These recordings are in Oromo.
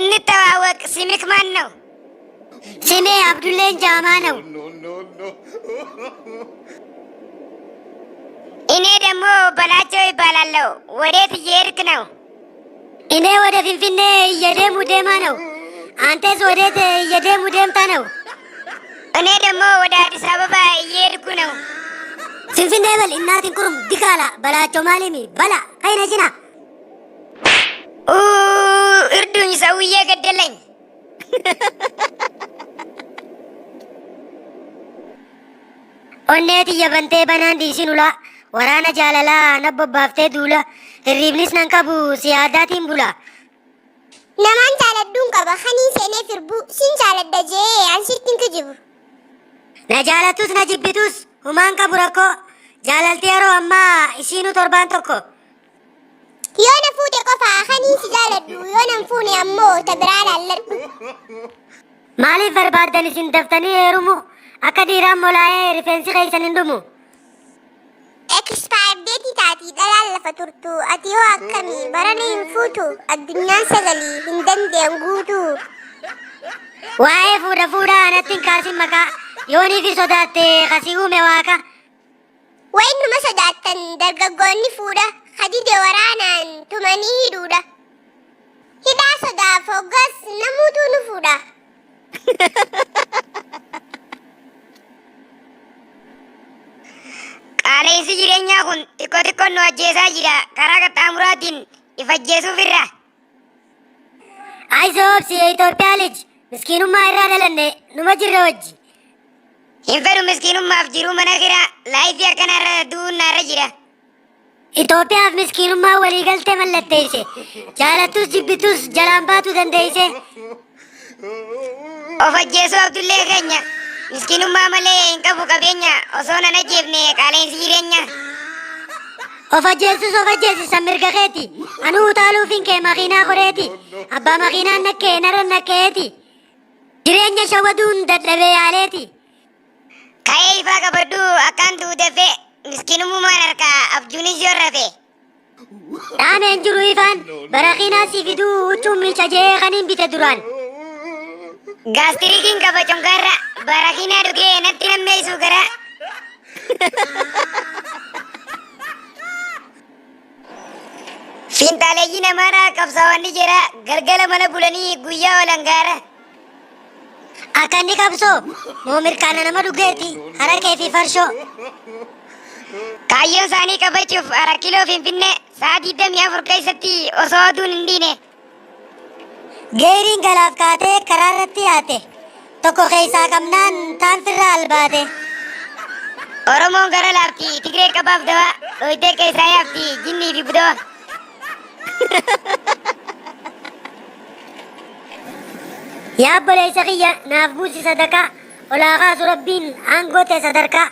እንተዋወቅ። ስምክ ማን ነው? ስሜ አብዱሌን ጃማ ነው። እኔ ደግሞ በላቸው ይባላለሁ። ወዴት እየሄድክ ነው? እኔ ወደ ፊንፊኔ እየደሙ ደማ ነው። አንተስ ወዴት እየደሙ ደምታ ነው? እኔ ደግሞ ወደ አዲስ አበባ እየሄድኩ ነው። ፊንፊኔ በል እናትን ኩሩም ዲካላ በላቸው ማሊሚ በላ ከይነጅና እርዱኝ፣ ሰውዬ ገደለኝ። ኦኔት እየበንቴ በናንዲ ሲኑላ ወራነ ጃለላ ነቦባፍቴ ዱላ hirribnis nan qabu siyaadaatiin bula. Namaan jaaladduun qaba kanii seenee firbu sin jaaladda jee an sittin kijibu. Na jaalattus na jibbitus humaan qabu rakkoo jaalaltii yeroo ammaa isiinuu torbaan tokko. Yoo na fuute qofaa kanii si jaaladdu yoo nan fuune ammoo ta biraa laalladhu. Maaliif barbaaddan isin daftanii heerumu akka dhiiraan molaa'ee rifeensi keessan hin dhumu? Expired date taati dhalaa lafa turtu ati yoo akkamii barana hin fuutu addunyaan sagalii hin dandeen guutu. Waa'ee fuudha anatti hin kaasin maqaa yoonii fi sodaatte kasii uume waaqa. Wayin numa sodaattan dargaggoonni fuudha kadide waraanaan tumanii hidhuudha. Hidhaa sodaaf hoggas namuutuu nu fuudha. Qaala'insi jireenyaa kun xiqqoo nu ajjeesaa jira. Karaa qaxxaamuraatiin ifa ajjeesuuf irra. Aysoobsi Itoophiyaa lij miskiinummaa irraa dhalanne numa jirra wajji. Hin fedhu miskiinummaaf jiruu mana kiraa laayifii akkanarra du'uun narra jira. Itoophiyaaf miskiinummaa waliigaltee mallatteesse jaalattus jibbitus jalaan baatuu dandeesse. Of ajjeesuu Abdullee keenya. Miskiinummaa malee hin qabu qabeenya osoo nan ajjeefne qaala'insi jireenyaa. Of ajjeessis mirga keeti. Anuu utaaluufin kee makiinaa koreeti. Abbaa makiinaan nakkee narra nakkeeti. Jireenya shawaduun dadhabee yaaleeti. Ka'ee ifaa qabadhu akkaan tuutefe miskiinummaan harkaa abjuunis yoo rafe. Dhaameen jiru ifaan barakiinaa si fiduu huccuun miicha jee kaniin bite duraan. Gaastirikiin qaba conkaarra barakiinaa dhugee natti nammeessu gara. Fiintaaleeyyii namaadhaa qabsaa'onni jira galgala mana bulanii guyyaa oolan gaara. Akka inni qabsoo moo mirkaana nama dhugeeti hararkee fi farshoo. Kaayyoo isaanii qabachuuf hara kiloo Finfinnee sa'a 24 keessatti osoo aduun hin dhiine. Geeriin galaaf kaatee karaa irratti yaate tokko keessaa qabnaan taan firraa albaate. Oromoon gara laafti Tigree qabaaf dawaa dhoyitee keessaa yaafti jinnii fi budawa. Yaa obboleessa kiyya naaf buusi sadaqaa olaa kaasu rabbiin aangoote sadarkaa.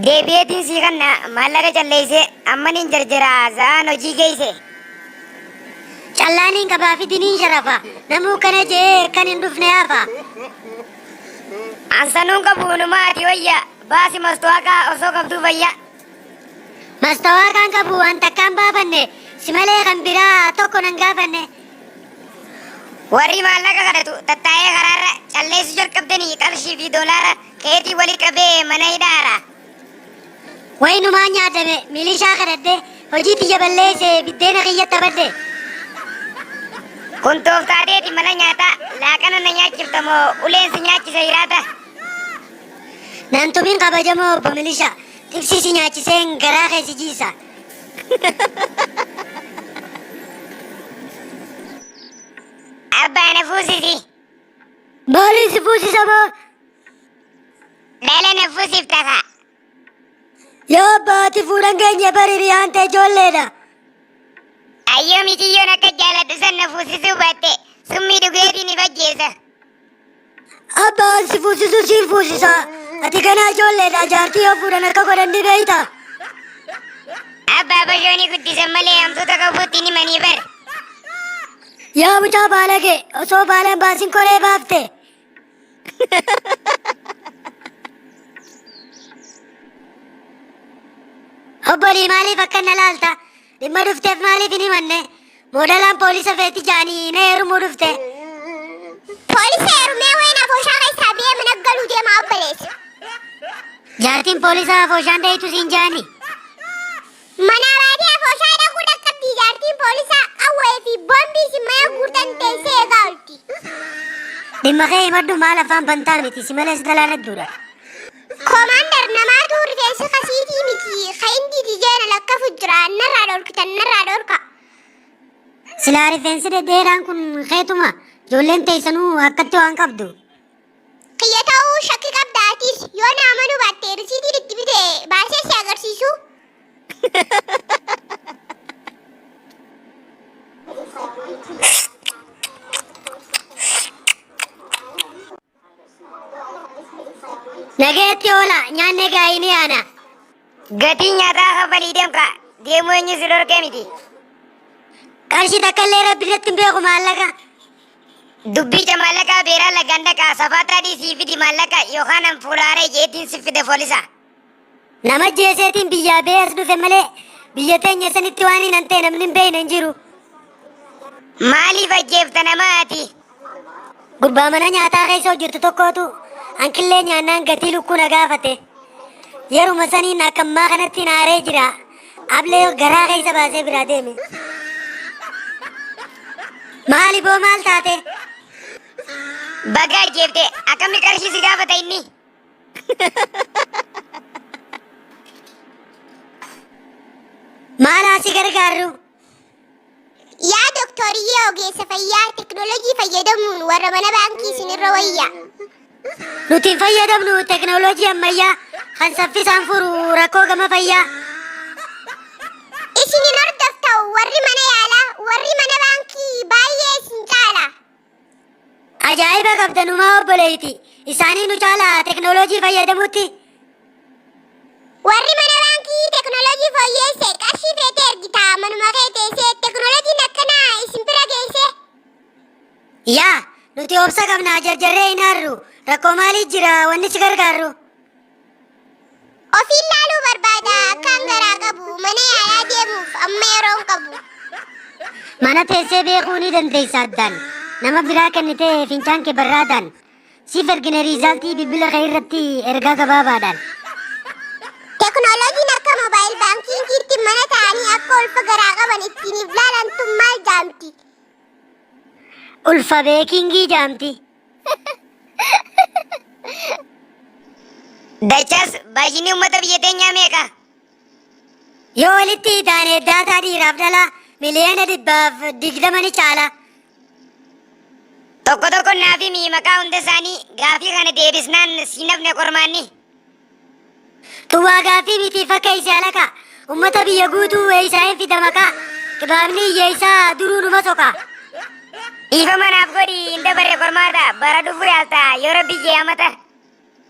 Deebi'eetiin sii kanna maallaqa calleessee ammaniin jarjaraa za'aan hojii geesse. Callaaniin qabaa fi diniin sharafa namuu kana jee kan hin dhufne hafa. Ansanuun qabu numaati wayya baasi mastawaqaa osoo qabduu fayya. Mastawaqaan qabu waan takkaan baafanne si malee kan biraa tokko nan gaafanne. Warri maallaqa kadhatu tattaa'ee karaarra calleessu jalqabdanii qarshii fi doolaara keetii walii qabee mana hidhaara. Wayinumaa nyaatame milishaa kadhadhe hojii xiyya balleesse biddeena kiyyatti badde. Kun tooftaateeti mala nyaataa laaqana na nyaachifta moo uleen si nyaachisa hiraata. Nan tumin kabajamoo obbo Milishaa tibsi si nyaachiseen garaa kee si jiisa. Abbaa na fuusisi. Maaliif si fuusisa moo? Dhala na fuusifta kaa. Yaa abbaati fuudhan keenya baririyaan ta'e ijoolleedha. Ayyoo mitiyyoon akka jaaladhu san na fuusisuu baatte summii dhugeetiin ni fajjeessa. Abbaan si fuusisu siin fuusisa. Ati kanaa ijoolleedha jaartii yoo fuudhan akka godhan ni beeyta. Abbaa bashoonii guddisan malee hamtuuta qabuutti ni manii bar. Yaa mucaa baalagee osoo baalaan baasin koree baafte. Obbolii maaliif akka na laalta? Dhimma dhufteef maaliif hin himanne? Modalaan poolisa feeti jaanii na heerumuu dhufte. Poolisa heerumee wayina fooshaa keessaa biyya mana galuu deemaa obboleessa. Jaartiin poolisaa fooshaan dhayitu siin jaanii. Mana baatee fooshaa dhaquu dhaqqabdi jaartiin poolisaa qawwee fi boombii si mana guutan teessee eegaa olti. Dhimma kee himadhu maal afaan bantaan miti si malees dalaanadduudha. Komaandar namaatu rifeensa kasiitii miti ka inni dijeena lakkafu jira narraa dhorkitan narraa dhorka. Silaa rifeensi dhedheeraan kun keetuma ijoolleen teessanuu akkatti waan qabdu. Kiyya ta'uu shakki qabdaatis yoo na amanuu baatte risiitiin itti bite baasee si agarsiisu. Nageetti oola nyaanne gaa'inii ana. Gatiin nyaataa kafalii deemka. Deemuu eenyu si dhorkee miti. Qarshii takka illee rabbiirratti hin beeku maallaqa. Dubbicha maallaqaa beeraa lagaan dhaqaa safaataa dhiisii fidi maallaqa yookaan an fuulaaree jeetiin si fide poolisa. Nama jeeseetiin biyyaa bee as dhufe malee biyya teenya sanitti waan hin hantee namni hin beekne hin jiru. Maaliif ajjeefta namaati? Gurbaa mana nyaataa keessa hojjetu tokkootu hanqillee nyaannaan gatii lukkuu na gaafate. Yeruma saniin akkammaa kanatti naaree jira. Ablee garaa keessa baasee biraa deeme. Maali boo maal taate? Baga ajjeefte akkamni qarshii si gaafata inni? Maal asi gargaaru? Yaa doktoriyyee ogeessa fayyaa teknoolojii fayyadamuun warra mana baankii isinirra wayyaa. Nuti hin fayyadamnu teknoolojii ammayyaa kan saffisaan furu rakkoo gama fayyaa. Isinin hordofta'u warri mana yaalaa warri mana baankii baay'ee isin caala. Ajaa'iba qabdanumaa obboleeyti. Isaanii nu caala teknoolojii fayyadamutti. Warri mana baankii teknoolojii fooyyeesse qarshii feetee ergita manuma kee teessee teknoolojiin akkanaa isin bira geesse. Yaa nuti obsa qabnaa jarjarree hin harru. Rakkoo maalii jira wanni si gargaaru? Ofiin laaluu barbaada akkaan garaa qabu mana yaalaa deemuuf amma yeroon qabu. Mana teessee beekuu ni dandeessa addaan. Nama biraa kennitee fincaan kee barraadhaan. Siif ergine riizaaltii bilbila kee irratti ergaa gabaabaadhaan. Teknoolojiin akka moobaayil baankiingiitti mana ta'anii akka ulfa garaa qaban ittiin if laalantu maal jaamti? Ulfa beekingii jaamti. Dachaas baay'inni uummata biyya teenyaa meeqa? Yoo walitti taane daataa dhiiraaf dhalaa miliyoona 120 ni caala. Tokko tokko naafi maqaa hunda isaanii gaafii kana deebisnaan si nafne qormaanni. Tuwaa gaafii miti fakkeessee alaqa. Uummata biyya guutuu eeysaa hin fida maqaa. Kibaabni iyyeessaa duruu numa soqa. Dhiifama naaf godhi hin dabarre qormaata bara dhufu yaalta yeroo biyyee amata.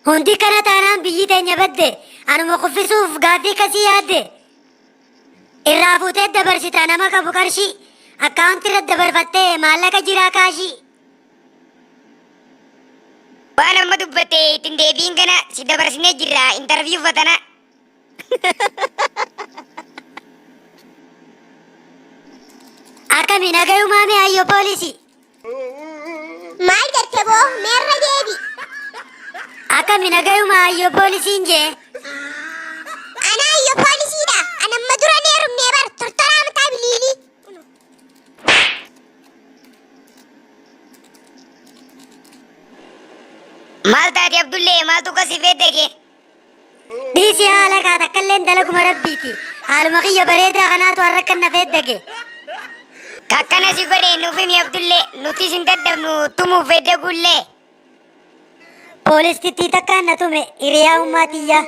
Hundi kana taanaan biyyi teenya badde. Anuma kuffisuuf gaafii kasii yaadde. Irraa fuutee dabarsita nama qabu qarshii. Akkaawunti irratti dabarfattee maallaqa jiraa kaashii. Waan amma dubbatte ittiin deebiin kana si dabarsinee jirra intarviiyuu fatana. Akkami nagayumaa mee ayyoo poolisii? Maal jette boo meerra deebi? Akkami nagayumaa ayyoo poolisiin jee? Ana ayyo poolisiidha. Ana amma dura neerumnee bar tortoraa mataa biliilii. Maal taate Abdullee maaltu kasi feddege? Dhiisii haala kaa takkalleen dalaguma rabbiiti. Haaluma kiyya bareedaa kanaatu har'a kan na feddege. Kakkana si godhe nuuf himi Abdullee nuti sin daddabnu tumuuf feddegullee. Poolistittii takkaan na tume hiriyaa ummaatiyyaa.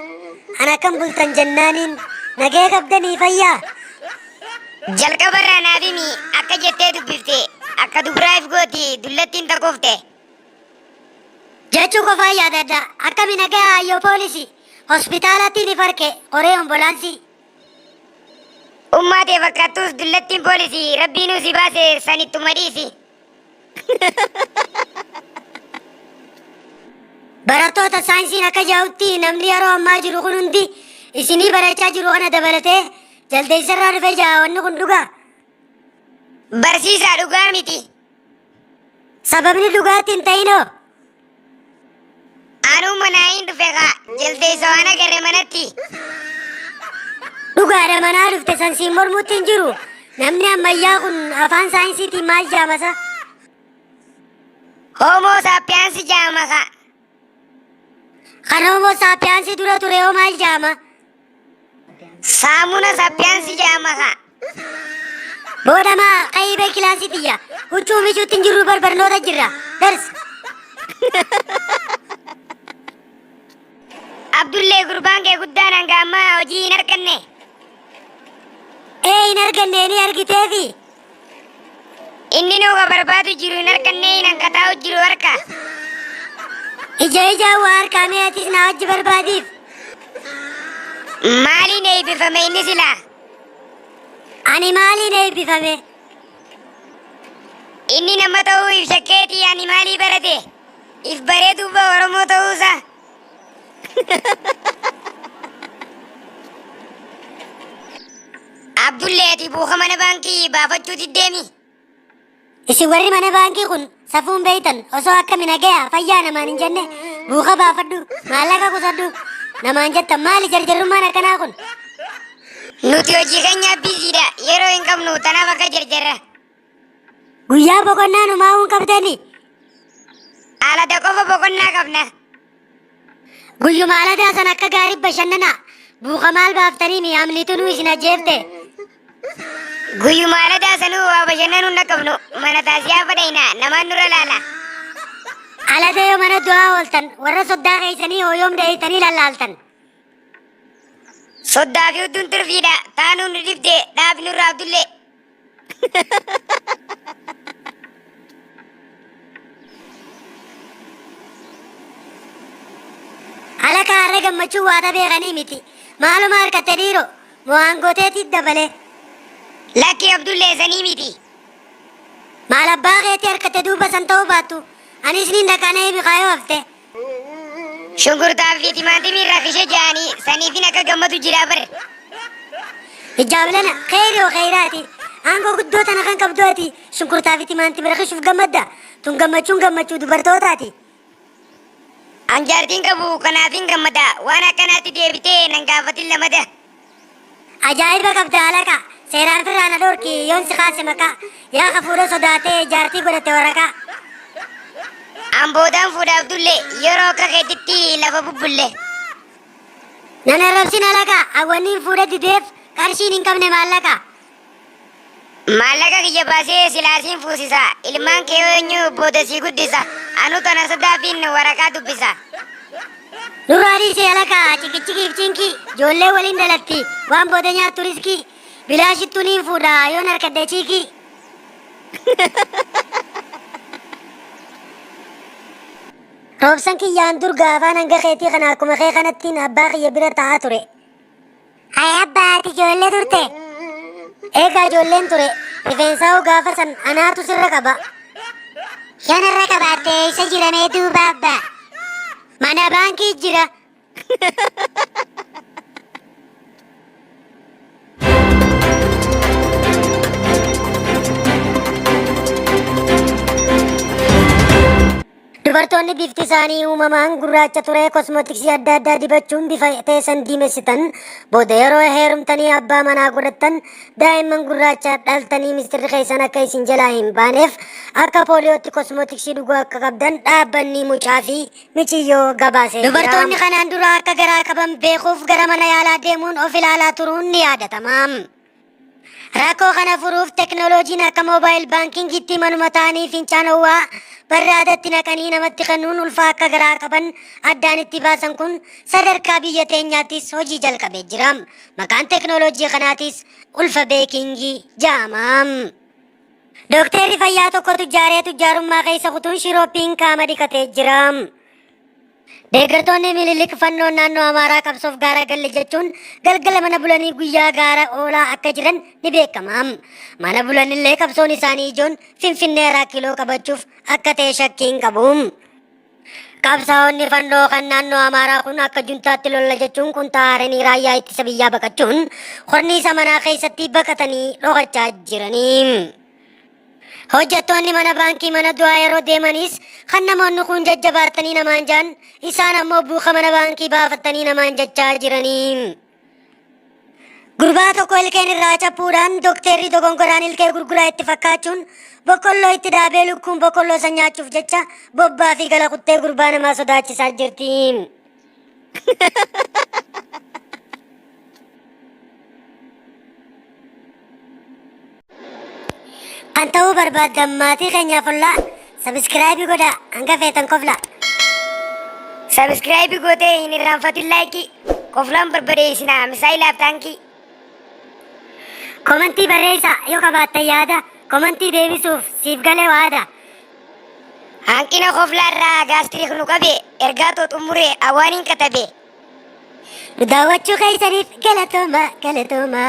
Ana kan bultan jennaaniin nagee qabdanii fayyaa. Jalqabarraa naaf himi akka jettee dubbifte akka dubaraaf gooti dullattiin takkoofte. Jechuu qofaa yaadadha. Akkami nagaa ayyoo poolisii. Hospitaalatti ni farke qoree ambulaansii. Ummaatee fakkaattus dullattiin poolisii rabbiinuu si baase sanittuma dhiisi. Barattoota saayinsiin akka jaa'utti namni yeroo ammaa jiru kun hundi isinii barachaa jiru kana dabalatee jaldeessarraa dhufe jaa wanni kun dhugaa. Barsiisaa dhugaa miti. Sababni dhugaatiin hin ta'inoo. Anuu manaa hin dhufe kaa jaldeessa waan agarre manatti. Dhugaadha manaa dhufte sansiin mormutti hin jiru. Namni ammayyaa kun afaan saayinsiitiin maal jaamasa? Homoo saappiyaansi jaama kaa. Kan homoo saapiyaansii dura ture hoo maal jaama? Saamuna saappiyaansi jaama kaa. Boodamaa qayyibee kilaasii xiyya. Huccuu micuutti hin jirru barbarnoota jirra. Darsi. Abdullee gurbaan kee guddaan hanga ammaa hojii hin arganne. Hin arganne ni argiteefi. Inni nuuka barbaadu jiru hin arganne hin hanqataa'u jiru harka. Ija waa harkaa meetis na wajji barbaadiif. Maaliin eebbifame inni silaa? Ani maaliin eebbifame? Inni nama ta'uu if shakkeetii ani maalii barate? If baree duuba Oromoo ta'uusaa? Abdullee ati buuka mana baankii baafachuuti deemi. Isin warri mana baankii kun safuun beeytan osoo akkami nagaya fayyaa namaan hin jenne buuka baafadhu maallaqa qusadhu namaan jettan maali jarjarrummaan akkanaa kun? Nuti hojii keenya bisiidha yeroo hin qabnu tanaaf akka jarjarra. Guyyaa boqonnaa numaa hin qabdani. Alada qofa boqonnaa qabna. Guyyuma aladaa san akka gaarii bashannanaa buuka maal baaftanii mi'aamnitu nu isin ajjeefte. Guyyuma aladaa sanuu waa bashannanuu hin qabnu mana taasisaa fadhayna namaan nurra laala. Alada yoo mana du'aa ooltan warra soddaa keessanii hooyoom dheeytanii lallaaltan. Soddaa fi udduun turfiidha taanuu nu dibde dhaabni nurraa Abdullee. Alaka har'a gammachuu waata beekanii miti. Maaluma harkatte dhiiroo moo aangooteetti dabalee. Lakki Abdullee sanii miti. Maal abbaa keetti harkatte duuba san ta'uu baattu. Anis ni dhaqanee biqaayoo hafte. Shunkurtaa fi timaatimii rakkishe ja'anii saniifin akka gammatu jira bare. Ijaabilana kheyrii oo kheyraati. Aangoo guddoo tana kan qabdu ati shunkurtaa fi timaatimii rakkisuuf gammadda. Tun gammachuun gammachuu dubartootaati. Anjaartiin qabu kanaafin gammada waan akkanaatti deebitee nan gaafatin lamada. Ajaa'iba qabda alaka. Seeraan firraa na dhorki yoon si kaase maqaa. Yaa ka fuudha sodaatee jaartii godhatte waraqaa. Amboodaan fuudha Abdullee yeroo akka keetitti lafa bubbulle. Nan arrabsin alaka. Awwanniin fuudha dideef qarshiin hin qabne maallaqa. Maallaqa kiyya baasee silaasiin fuusisa. Ilmaan kee eenyu booda sii guddisa. Anu tana sodaafin waraqaa dubbisa. Nurraadii see alaka cikichikiif cinki ijoollee waliin dhalatti waan booda nyaattu riskii bilaashittuu niin fuudha yoon harkadde ciikii. Roobsan kiyyaan dur gaafaan hanga keetii kana akkuma kee kanattiin abbaa kiyya bira taa'aa ture. Hay abbaa ati ijoollee turte. Eegaa ijoolleen ture rifeensaa gaafa san anaatu sirra qaba. Yoon irra qabaatte isa jiramee duuba abbaa. Mana baankii jira. Dubartoonni bifti isaanii uumamaan gurraacha ture kosmootiksii adda addaa dibachuun bifa teessan diimessitan booda yeroo heerumtanii abbaa manaa godhattan daa'imman gurraacha dhaltanii mistirri keessan akka isin jalaa hin baaneef akka pooliyootti kosmootiksii dhuguu akka qabdan dhaabbanni mucaa fi michiyyoo gabaasee jira. Dubartoonni kanaan dura akka garaa qaban beekuuf gara mana yaalaa deemuun of ilaalaa turuun ni yaadatama. Rakkoo kana furuuf teknooloojiin akka moobaayil baankingiitti manuma ta'anii fincaanowwaa barraadatti naqanii namatti kennuun ulfaa akka garaa qaban addaan itti baasan kun sadarkaa biyya teenyaattis hojii jalqabee jira. Maqaan teknooloojii kanaatis ulfa beekingii jedhama. Dooktarri fayyaa tokko tujjaarummaa keessa kutuun shirooppiin qaama dhiqatee jira. Deeggartoonni mililik fannoon naannoo Amaaraa qabsoof gaara galle jechuun galgala mana bulanii guyyaa gaara oolaa akka jiran ni beekama. Mana bulanillee qabsoon isaanii ijoon Finfinnee irraa kiiloo qabachuuf akka ta'e shakkiin qabu. Qabsaa'onni fannoo kan naannoo Amaaraa kun akka juntaatti lolla jechuun kun taa'anii raayyaa ittisa biyyaa baqachuun qorniisa manaa keessatti baqatanii dhokachaa jiranii. Hojjettoonni mana baankii mana du'aa yeroo deemanis kan namoonni kun jajjabaatanii namaan jaan isaan ammoo buuka mana baankii baafatanii namaan jechaa jiraniin. Gurbaa tokko ilkeen irraa cappuudhaan dokteerri dogongoraan ilkee gurguraa itti fakkaachuun boqqolloo itti dhaabee lukkuun boqqolloo san nyaachuuf jecha bobbaa fi gala kuttee gurbaa namaa sodaachisaa jirti. Kan ta'uu barbaaddan maatii keenyaaf ollaa sabiskiraayibii godhaa hanga feetan kofla. Subscribe gootee hin irraanfatin laayikii. Koflaan barbadeessinaa misaayilaaf taankii. Komantii barreessaa yoo qabaattan yaada komantii deebisuuf siif galee waada. Hanqina koflaarraa gaastirik nu qabe ergaa too xumuree awwaaniin katabe. Nu daawwachuu keessaniif galatooma galatooma.